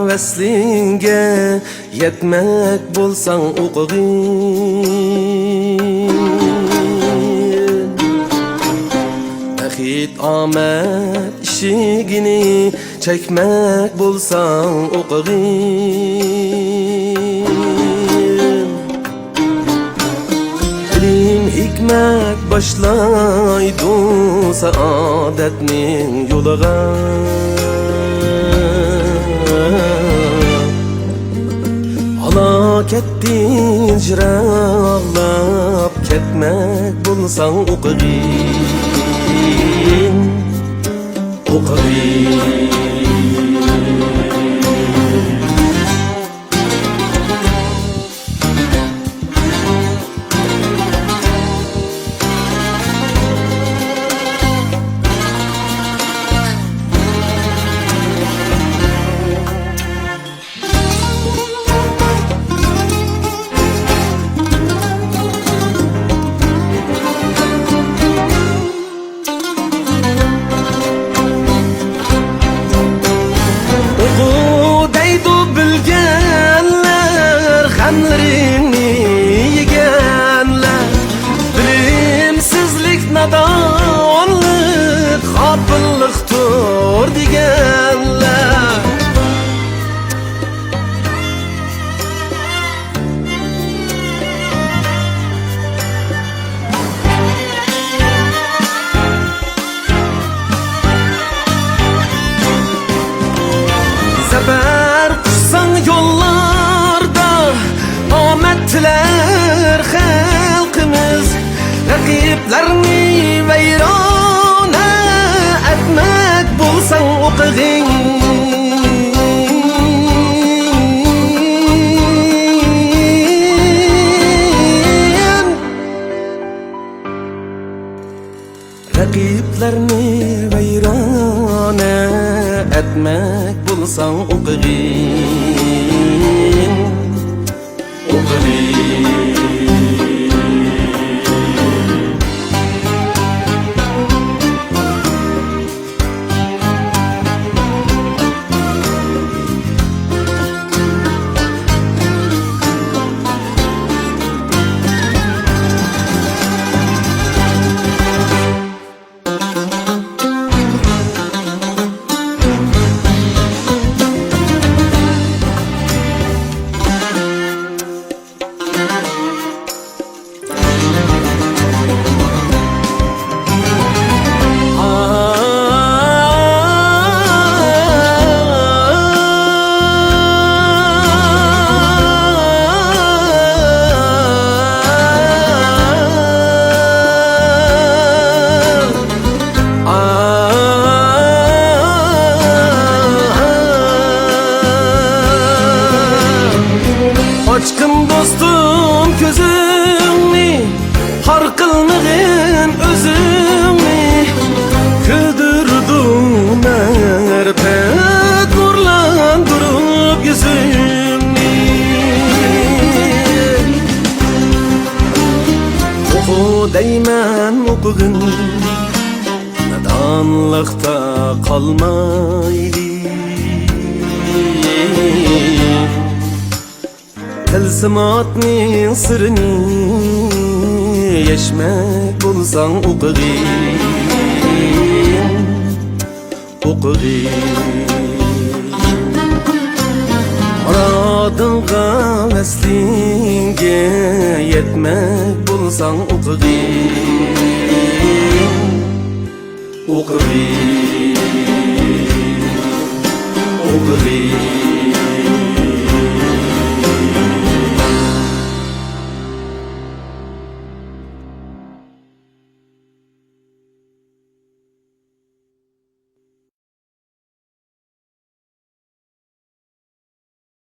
veslinge yetmek bolsan o'qig'in. Baxit omad ishigini chekmek bolsan o'qig'in. Ilim hikmet başlaydı saadetning yo'liga. Halokatdan jiraqlab ketmek bulsan o'qig'in, o'qig'in. Hamlerini yegenler, bilimsizlik, nadonlik, g'ofillikdir deganlar. Sefer qilsang yo'llarda omad tilar xalqimiz, raqiblarni vayrona etmek bulsan o'qig'in. Raqiblarni vayrona etmek bulsan o'qig'in, o'qig'in. Açkın dostum gözümni, har qilmag'in o'zimni, kuldirdim ertak nurlantirib yuzimni. O'qi deyman o'qig'in, nadonlikda qolmaydi. Tilsimotning sirini yechmek bulsan o'qig'in, o'qig'in. Murodingga vaslinga yetmek bulsan o'qig'in, o'qig'in, o'qig'in.